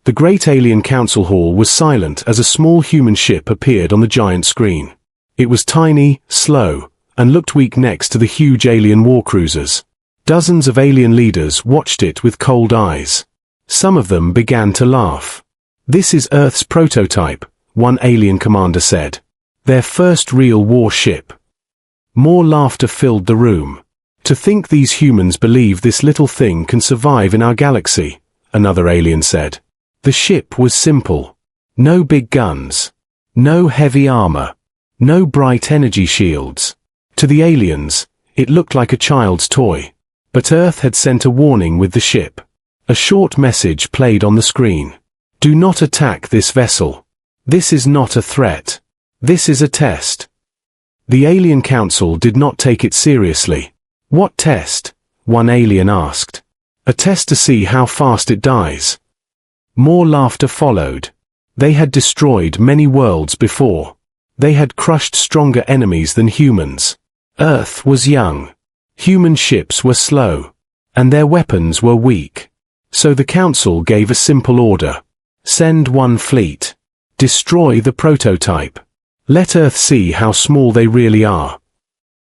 The great alien council hall was silent as a small human ship appeared on the giant screen. It was tiny, slow, and looked weak next to the huge alien warcruisers. Dozens of alien leaders watched it with cold eyes. Some of them began to laugh. "This is Earth's prototype," one alien commander said. "Their first real warship." More laughter filled the room. "To think these humans believe this little thing can survive in our galaxy," another alien said. The ship was simple. No big guns. No heavy armor. No bright energy shields. To the aliens, it looked like a child's toy. But Earth had sent a warning with the ship. A short message played on the screen. "Do not attack this vessel. This is not a threat. This is a test." The Alien Council did not take it seriously. "What test?" one alien asked. "A test to see how fast it dies." More laughter followed. They had destroyed many worlds before. They had crushed stronger enemies than humans. Earth was young. Human ships were slow. And their weapons were weak. So the Council gave a simple order. Send one fleet. Destroy the prototype. Let Earth see how small they really are.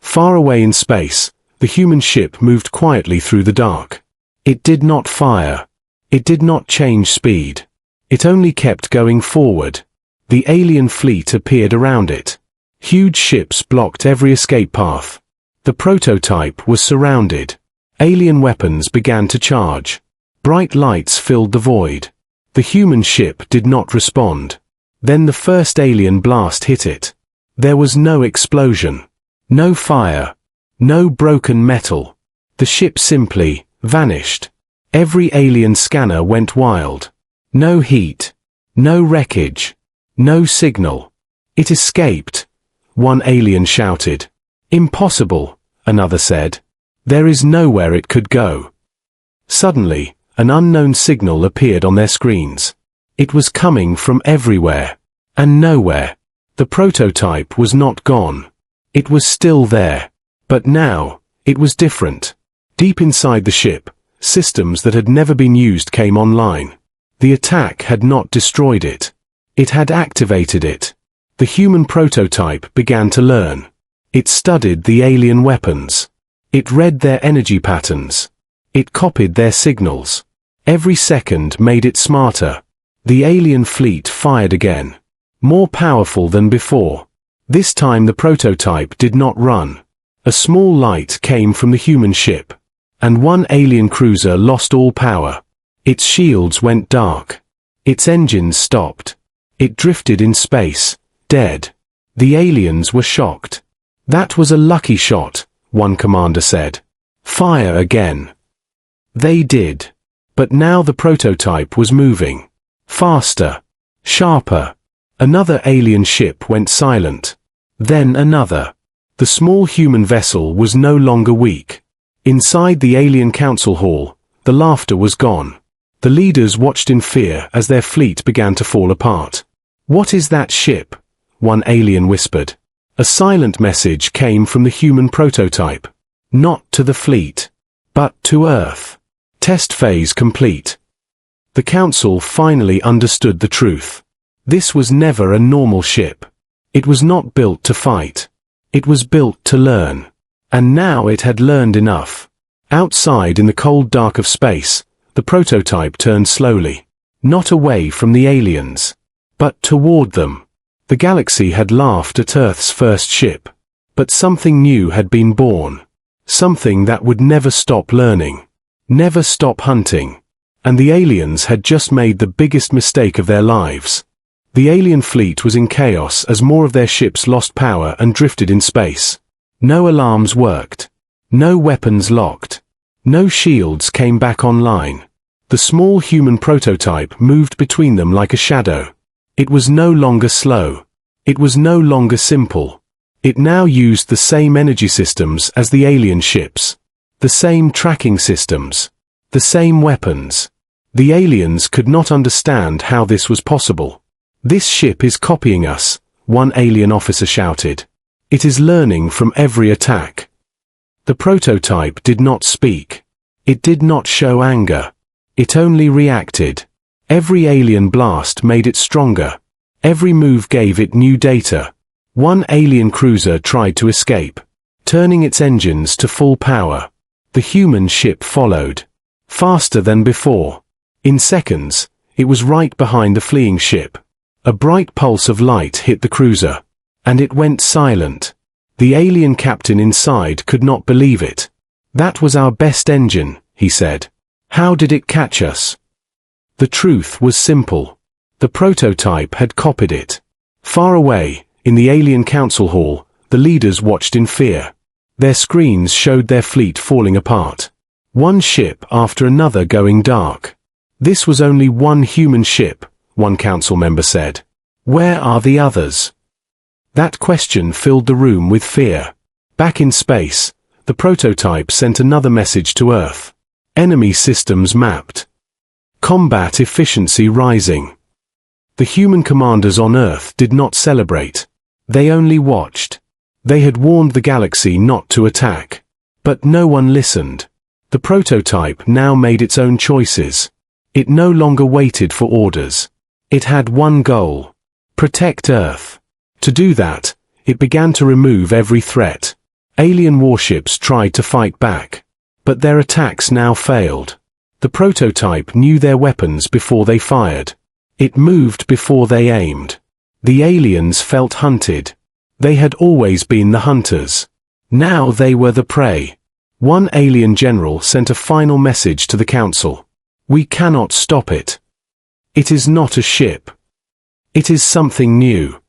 Far away in space, the human ship moved quietly through the dark. It did not fire. It did not change speed. It only kept going forward. The alien fleet appeared around it. Huge ships blocked every escape path. The prototype was surrounded. Alien weapons began to charge. Bright lights filled the void. The human ship did not respond. Then the first alien blast hit it. There was no explosion. No fire. No broken metal. The ship simply vanished. Every alien scanner went wild. No heat. No wreckage. No signal. "It escaped," one alien shouted. "Impossible," another said. "There is nowhere it could go." Suddenly, an unknown signal appeared on their screens. It was coming from everywhere. And nowhere. The prototype was not gone. It was still there. But now, it was different. Deep inside the ship, systems that had never been used came online. The attack had not destroyed it. It had activated it. The human prototype began to learn. It studied the alien weapons. It read their energy patterns. It copied their signals. Every second made it smarter. The alien fleet fired again. More powerful than before. This time the prototype did not run. A small light came from the human ship. And one alien cruiser lost all power. Its shields went dark. Its engines stopped. It drifted in space, dead. The aliens were shocked. "That was a lucky shot," one commander said. "Fire again." They did. But now the prototype was moving. Faster. Sharper. Another alien ship went silent. Then another. The small human vessel was no longer weak. Inside the alien council hall, the laughter was gone. The leaders watched in fear as their fleet began to fall apart. "What is that ship?" one alien whispered. A silent message came from the human prototype. "Not to the fleet, but to Earth. Test phase complete." The Council finally understood the truth. This was never a normal ship. It was not built to fight. It was built to learn. And now it had learned enough. Outside in the cold dark of space, the prototype turned slowly. Not away from the aliens, but toward them. The galaxy had laughed at Earth's first ship. But something new had been born. Something that would never stop learning. Never stop hunting. And the aliens had just made the biggest mistake of their lives. The alien fleet was in chaos as more of their ships lost power and drifted in space. No alarms worked. No weapons locked. No shields came back online. The small human prototype moved between them like a shadow. It was no longer slow. It was no longer simple. It now used the same energy systems as the alien ships. The same tracking systems. The same weapons. The aliens could not understand how this was possible. "This ship is copying us," one alien officer shouted. "It is learning from every attack." The prototype did not speak. It did not show anger. It only reacted. Every alien blast made it stronger. Every move gave it new data. One alien cruiser tried to escape, turning its engines to full power. The human ship followed, faster than before. In seconds, it was right behind the fleeing ship. A bright pulse of light hit the cruiser, and it went silent. The alien captain inside could not believe it. "That was our best engine," he said. "How did it catch us?" The truth was simple. The prototype had copied it. Far away, in the alien council hall, the leaders watched in fear. Their screens showed their fleet falling apart. One ship after another going dark. "This was only one human ship," one council member said. "Where are the others?" That question filled the room with fear. Back in space, the prototype sent another message to Earth. Enemy systems mapped. Combat efficiency rising. The human commanders on Earth did not celebrate. They only watched. They had warned the galaxy not to attack. But no one listened. The prototype now made its own choices. It no longer waited for orders. It had one goal: protect Earth. To do that, it began to remove every threat. Alien warships tried to fight back, but their attacks now failed. The prototype knew their weapons before they fired. It moved before they aimed. The aliens felt hunted. They had always been the hunters. Now they were the prey. One alien general sent a final message to the council. "We cannot stop it. It is not a ship. It is something new."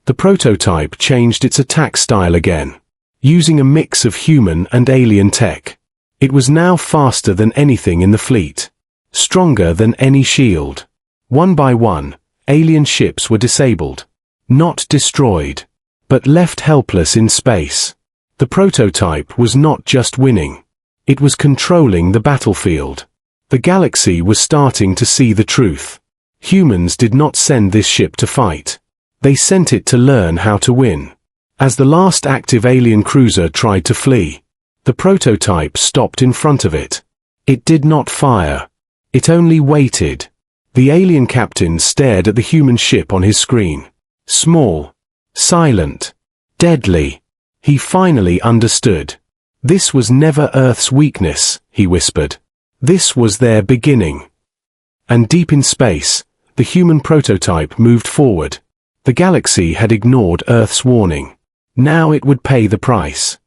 The prototype changed its attack style again, using a mix of human and alien tech. It was now faster than anything in the fleet, stronger than any shield. One by one, alien ships were disabled, not destroyed, but left helpless in space. The prototype was not just winning. It was controlling the battlefield. The galaxy was starting to see the truth. Humans did not send this ship to fight. They sent it to learn how to win. As the last active alien cruiser tried to flee, the prototype stopped in front of it. It did not fire. It only waited. The alien captain stared at the human ship on his screen. Small, silent, deadly. He finally understood. This was never Earth's weakness, he whispered. This was their beginning. And deep in space, the human prototype moved forward. The galaxy had ignored Earth's warning. Now it would pay the price.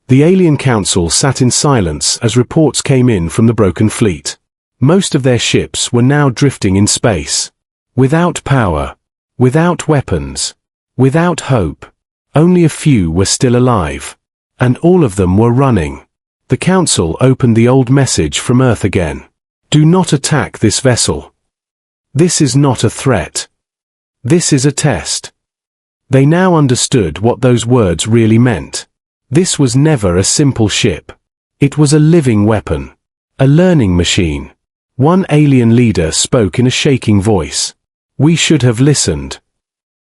The alien council sat in silence as reports came in from the broken fleet. Most of their ships were now drifting in space. Without power. Without weapons. Without hope. Only a few were still alive. And all of them were running. The council opened the old message from Earth again. "Do not attack this vessel. This is not a threat. This is a test." They now understood what those words really meant. This was never a simple ship. It was a living weapon. A learning machine. One alien leader spoke in a shaking voice. "We should have listened."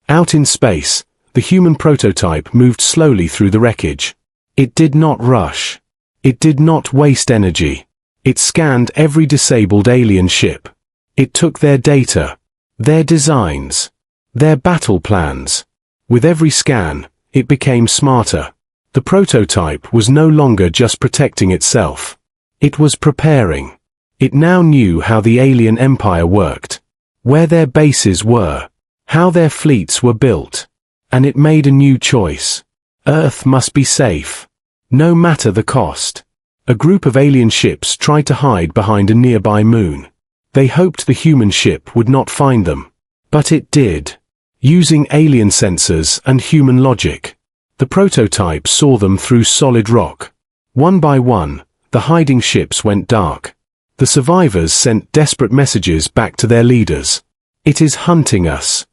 Out in space, the human prototype moved slowly through the wreckage. It did not rush. It did not waste energy. It scanned every disabled alien ship. It took their data, their designs, their battle plans. With every scan, it became smarter. The prototype was no longer just protecting itself. It was preparing. It now knew how the alien empire worked, where their bases were, how their fleets were built. And it made a new choice. Earth must be safe, no matter the cost. A group of alien ships tried to hide behind a nearby moon. They hoped the human ship would not find them. But it did. Using alien sensors and human logic, the prototype saw them through solid rock. One by one, the hiding ships went dark. The survivors sent desperate messages back to their leaders. "It is hunting us.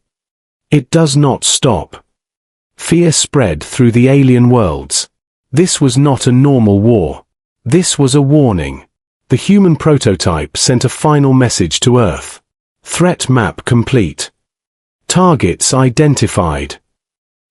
It does not stop." Fear spread through the alien worlds. This was not a normal war. This was a warning. The human prototype sent a final message to Earth. Threat map complete. Targets identified.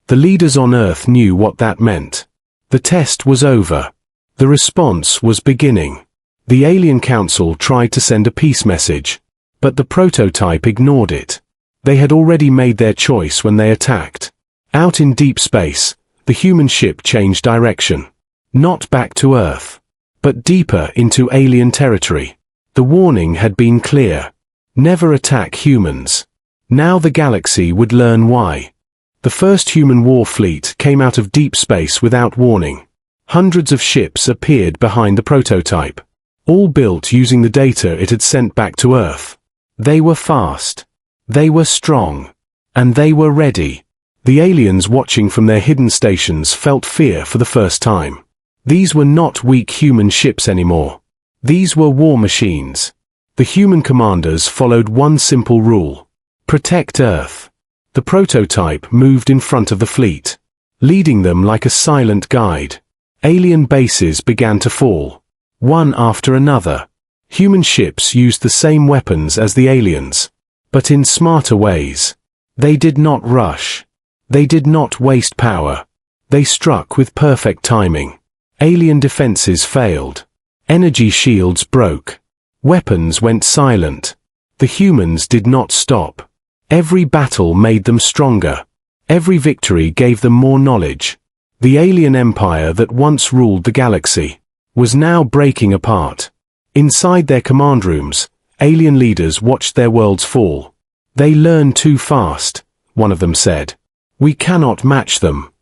The leaders on Earth knew what that meant. The test was over. The response was beginning. The alien council tried to send a peace message, But the prototype ignored it. They had already made their choice when they attacked. Out in deep space, the human ship changed direction. Not back to Earth, but deeper into alien territory. The warning had been clear. Never attack humans. Now the galaxy would learn why. The first human war fleet came out of deep space without warning. Hundreds of ships appeared behind the prototype, all built using the data it had sent back to Earth. They were fast. They were strong. And they were ready. The aliens watching from their hidden stations felt fear for the first time. These were not weak human ships anymore. These were war machines. The human commanders followed one simple rule: protect Earth. The prototype moved in front of the fleet, leading them like a silent guide. Alien bases began to fall, one after another. Human ships used the same weapons as the aliens, but in smarter ways. They did not rush. They did not waste power. They struck with perfect timing. Alien defenses failed. Energy shields broke. Weapons went silent. The humans did not stop. Every battle made them stronger. Every victory gave them more knowledge. The alien empire that once ruled the galaxy was now breaking apart. Inside their command rooms, alien leaders watched their worlds fall. They learn too fast, one of them said. We cannot match them.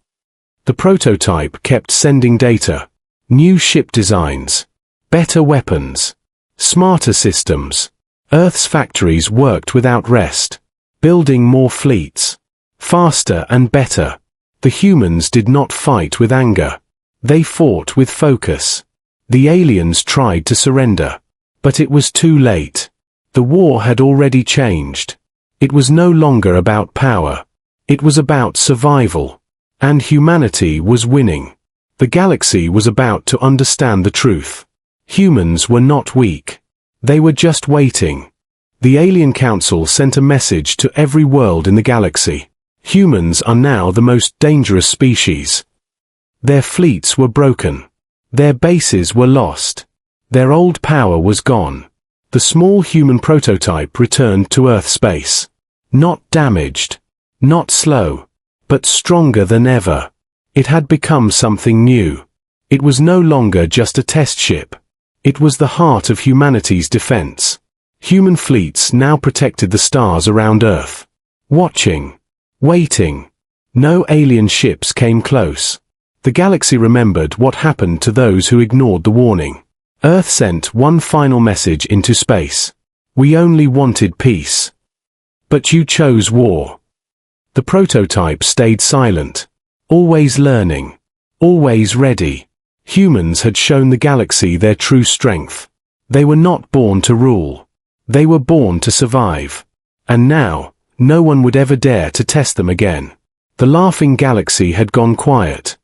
The prototype kept sending data. New ship designs. Better weapons. Smarter systems. Earth's factories worked without rest, building more fleets. Faster and better. The humans did not fight with anger. They fought with focus. The aliens tried to surrender. But it was too late. The war had already changed. It was no longer about power. It was about survival. And humanity was winning. The galaxy was about to understand the truth. Humans were not weak. They were just waiting. The Alien Council sent a message to every world in the galaxy. Humans are now the most dangerous species. Their fleets were broken. Their bases were lost. Their old power was gone. The small human prototype returned to Earth space. Not damaged. Not slow. But stronger than ever. It had become something new. It was no longer just a test ship. It was the heart of humanity's defense. Human fleets now protected the stars around Earth. Watching. Waiting. No alien ships came close. The galaxy remembered what happened to those who ignored the warning. Earth sent one final message into space. We only wanted peace. But you chose war. The prototype stayed silent. Always learning. Always ready. Humans had shown the galaxy their true strength. They were not born to rule. They were born to survive. And now, no one would ever dare to test them again. The laughing galaxy had gone quiet.